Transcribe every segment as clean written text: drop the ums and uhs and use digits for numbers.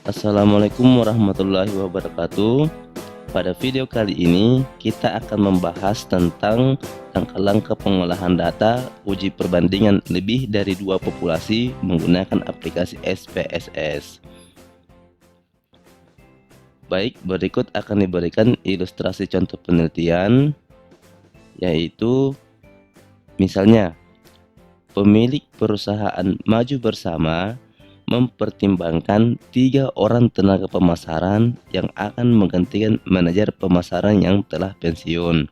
Assalamualaikum warahmatullahi wabarakatuh. Pada video kali ini kita akan membahas tentang langkah-langkah pengolahan data uji perbandingan lebih dari dua populasi menggunakan aplikasi SPSS. Baik, berikut akan diberikan ilustrasi contoh penelitian, yaitu misalnya pemilik perusahaan maju bersama mempertimbangkan 3 orang tenaga pemasaran yang akan menggantikan manajer pemasaran yang telah pensiun.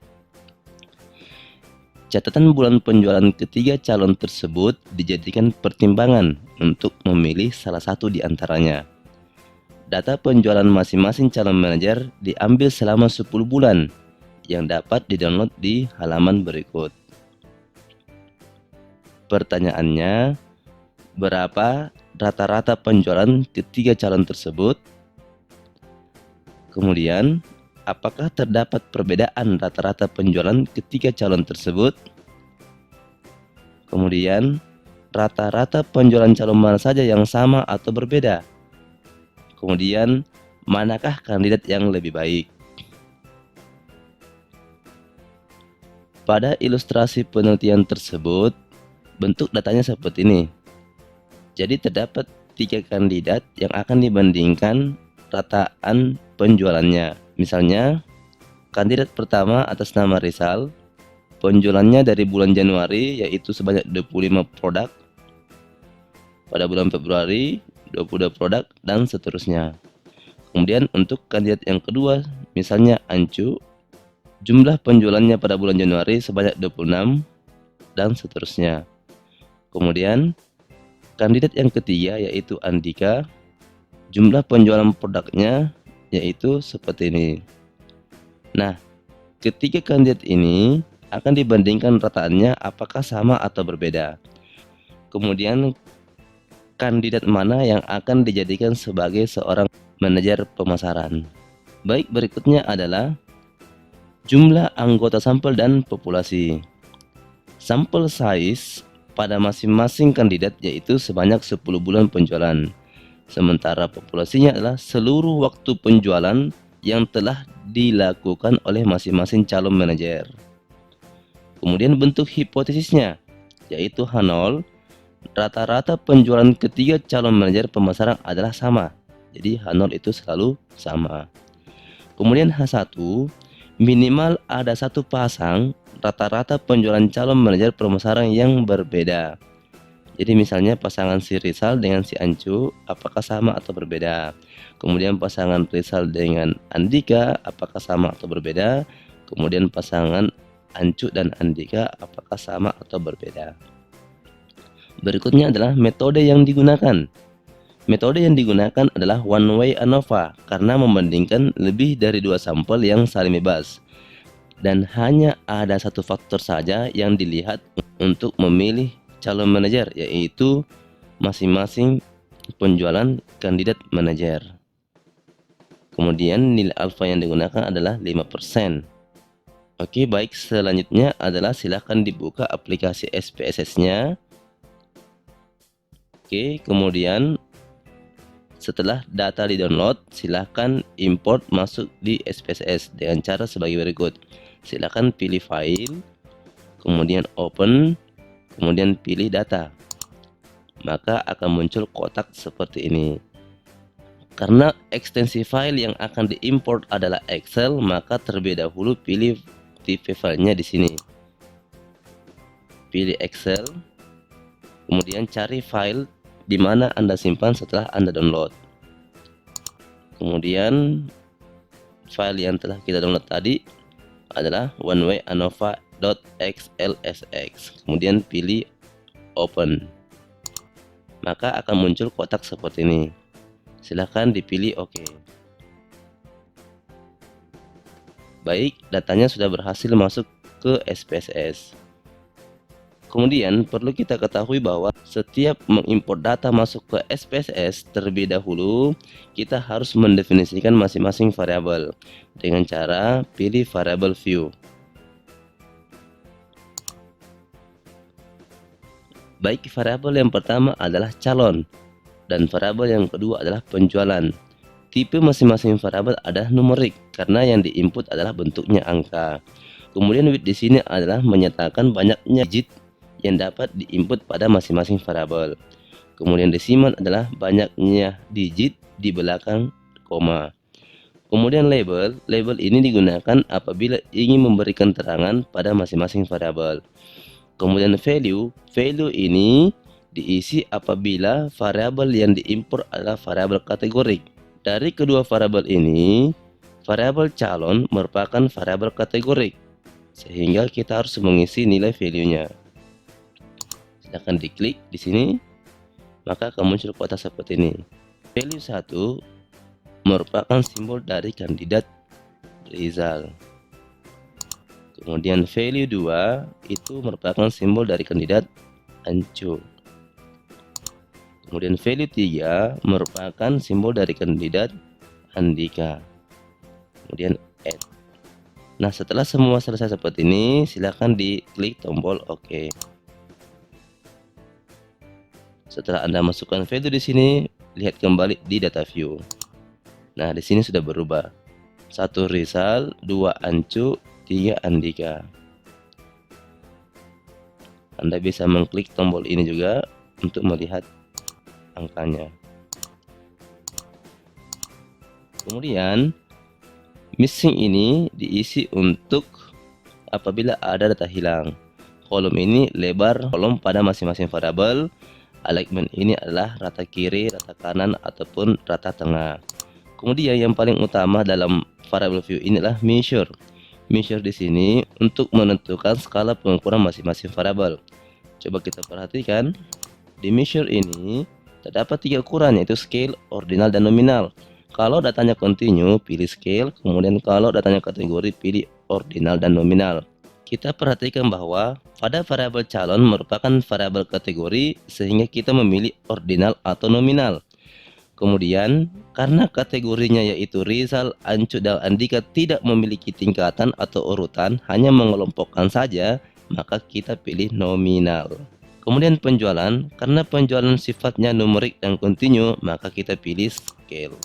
Catatan bulan penjualan ketiga calon tersebut dijadikan pertimbangan untuk memilih salah satu di antaranya. Data penjualan masing-masing calon manajer diambil selama 10 bulan yang dapat didownload di halaman berikut. Pertanyaannya, berapa rata-rata penjualan ketiga calon tersebut? Kemudian, apakah terdapat perbedaan rata-rata penjualan ketiga calon tersebut? Kemudian, rata-rata penjualan calon mana saja yang sama atau berbeda? Kemudian, manakah kandidat yang lebih baik? Pada ilustrasi penelitian tersebut, bentuk datanya seperti ini. Jadi terdapat 3 kandidat yang akan dibandingkan rataan penjualannya. Misalnya, kandidat pertama atas nama Rizal, penjualannya dari bulan Januari yaitu sebanyak 25 produk, pada bulan Februari 22 produk, dan seterusnya. Kemudian untuk kandidat yang kedua, misalnya Ancu, jumlah penjualannya pada bulan Januari sebanyak 26, dan seterusnya. Kemudian kandidat yang ketiga yaitu Andika, jumlah penjualan produknya yaitu seperti ini. Nah, ketiga kandidat ini akan dibandingkan rataannya apakah sama atau berbeda. Kemudian kandidat mana yang akan dijadikan sebagai seorang manajer pemasaran. Baik, berikutnya adalah jumlah anggota sampel dan populasi. Sampel size pada masing-masing kandidat yaitu sebanyak 10 bulan penjualan. Sementara populasinya adalah seluruh waktu penjualan yang telah dilakukan oleh masing-masing calon manajer. Kemudian bentuk hipotesisnya yaitu H0, rata-rata penjualan ketiga calon manajer pemasaran adalah sama. Jadi H0 itu selalu sama. Kemudian H1, minimal ada satu pasang rata-rata penjualan calon manajer pemasaran yang berbeda. Jadi misalnya pasangan si Rizal dengan si Ancu apakah sama atau berbeda. Kemudian pasangan Rizal dengan Andika apakah sama atau berbeda. Kemudian pasangan Ancu dan Andika apakah sama atau berbeda. Berikutnya adalah metode yang digunakan. Metode yang digunakan adalah one way ANOVA karena membandingkan lebih dari 2 sampel yang saling bebas. Dan hanya ada satu faktor saja yang dilihat untuk memilih calon manajer, yaitu masing-masing penjualan kandidat manajer. Kemudian nilai alfa yang digunakan adalah 5%. Oke, baik, selanjutnya adalah silahkan dibuka aplikasi SPSS-nya. Oke, kemudian setelah data di-download, silahkan import masuk di SPSS dengan cara sebagai berikut. Silahkan pilih file, kemudian open, kemudian pilih data. Maka akan muncul kotak seperti ini. Karena ekstensi file yang akan diimport adalah Excel, maka terlebih dahulu pilih tipe filenya di sini. Pilih Excel, kemudian cari file di mana Anda simpan setelah Anda download. Kemudian file yang telah kita download tadi adalah onewayANOVA.xlsx. Kemudian pilih open. Maka akan muncul kotak seperti ini. Silahkan dipilih OK. Baik, datanya sudah berhasil masuk ke SPSS. Kemudian perlu kita ketahui bahwa setiap mengimport data masuk ke SPSS, terlebih dahulu kita harus mendefinisikan masing-masing variabel dengan cara pilih variabel view. Baik, variabel yang pertama adalah calon. dan variabel yang kedua adalah penjualan. Tipe masing-masing variabel adalah numerik karena yang diinput adalah bentuknya angka. Kemudian with di sini adalah menyatakan banyaknya digit yang dapat diinput pada masing-masing variabel. Kemudian desimal adalah banyaknya digit di belakang koma. Kemudian label ini digunakan apabila ingin memberikan keterangan pada masing-masing variabel. Kemudian value ini diisi apabila variabel yang diimport adalah variabel kategorik. Dari kedua variabel ini, variabel calon merupakan variabel kategorik, sehingga kita harus mengisi nilai value-nya. Silahkan diklik di sini, maka akan muncul kotak seperti ini. Value 1 merupakan simbol dari kandidat Rizal. Kemudian value 2 itu merupakan simbol dari kandidat Anco. Kemudian value 3 merupakan simbol dari kandidat Andika. Kemudian add. Nah, setelah semua selesai seperti ini, silakan diklik tombol OK. Setelah Anda masukkan value di sini, lihat kembali di data view. Nah, di sini sudah berubah. 1 Rizal, 2 Ancu, 3 Andika. Anda bisa mengklik tombol ini juga untuk melihat angkanya. Kemudian missing ini diisi untuk apabila ada data hilang. Kolom ini lebar kolom pada masing-masing variabel. Alignment ini adalah rata kiri, rata kanan, ataupun rata tengah. Kemudian yang paling utama dalam variable view ini adalah measure. Measure di sini untuk menentukan skala pengukuran masing-masing variabel. Coba kita perhatikan. Di measure ini terdapat 3 ukuran, yaitu scale, ordinal, dan nominal. Kalau datanya continue, pilih scale. Kemudian kalau datanya kategori, pilih ordinal dan nominal. Kita perhatikan bahwa pada variabel calon merupakan variabel kategori, sehingga kita memilih ordinal atau nominal. Kemudian karena kategorinya yaitu Rizal, Ancu, dan Andika tidak memiliki tingkatan atau urutan, hanya mengelompokkan saja, maka kita pilih nominal. Kemudian penjualan, karena penjualan sifatnya numerik dan kontinu, maka kita pilih scale.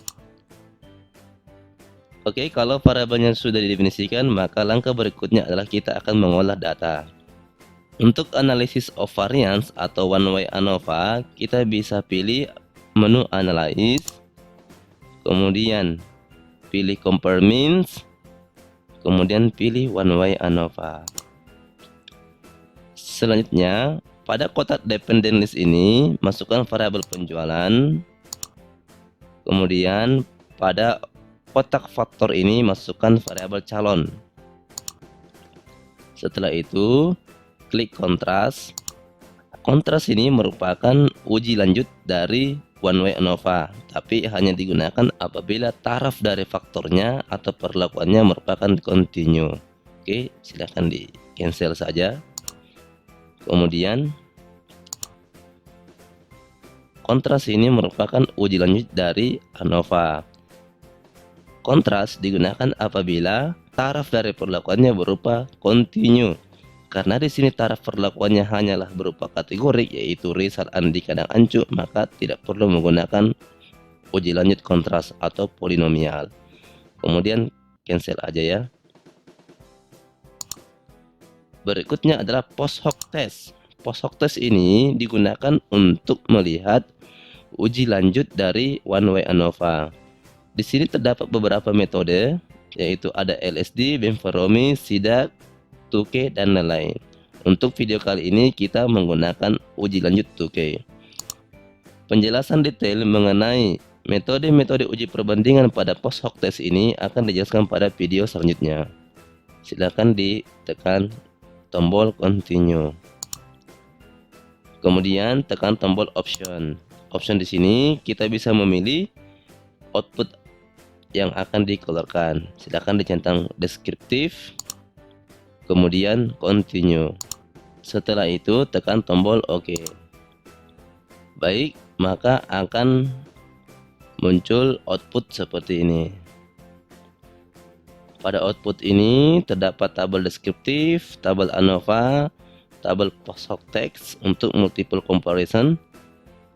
Oke, kalau variabelnya sudah didefinisikan, maka langkah berikutnya adalah kita akan mengolah data. Untuk analisis of variance atau one way ANOVA, kita bisa pilih menu analyze, kemudian pilih compare means, kemudian pilih one way ANOVA. Selanjutnya, pada kotak dependent list ini, masukkan variabel penjualan. Kemudian pada kotak faktor ini, masukkan variabel calon. Setelah itu, klik kontras. Kontras ini merupakan uji lanjut dari one way ANOVA, tapi hanya digunakan apabila taraf dari faktornya atau perlakuannya merupakan continue. Oke, silahkan di cancel saja. Kemudian kontras ini merupakan uji lanjut dari ANOVA. Kontras digunakan apabila taraf dari perlakuannya berupa continue. Karena di sini taraf perlakuannya hanyalah berupa kategori, yaitu Rizal, Andika, dan Ancu, maka tidak perlu menggunakan uji lanjut kontras atau polinomial. Kemudian cancel aja ya. Berikutnya adalah post hoc test. Post hoc test ini digunakan untuk melihat uji lanjut dari one way ANOVA. Di sini terdapat beberapa metode, yaitu ada LSD, Benferomi, SIDAC, 2K, dan lain-lain. Untuk video kali ini kita menggunakan uji lanjut 2K. Penjelasan detail mengenai metode-metode uji perbandingan pada post hoc test ini akan dijelaskan pada video selanjutnya. Silakan ditekan tombol continue. Kemudian tekan tombol option. Option di sini kita bisa memilih output yang akan dikeluarkan. Silakan dicentang deskriptif. Kemudian continue. Setelah itu tekan tombol OK. Baik, maka akan muncul output seperti ini. Pada output ini terdapat tabel deskriptif, tabel ANOVA, tabel post hoc text untuk multiple comparison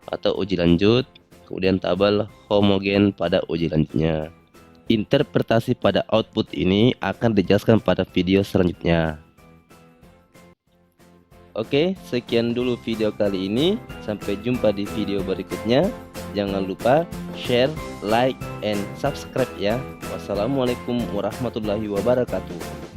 atau uji lanjut, kemudian tabel homogen pada uji lanjutnya. Interpretasi pada output ini akan dijelaskan pada video selanjutnya. Oke, sekian dulu video kali ini. Sampai jumpa di video berikutnya. Jangan lupa share, like, and subscribe ya. Wassalamualaikum warahmatullahi wabarakatuh.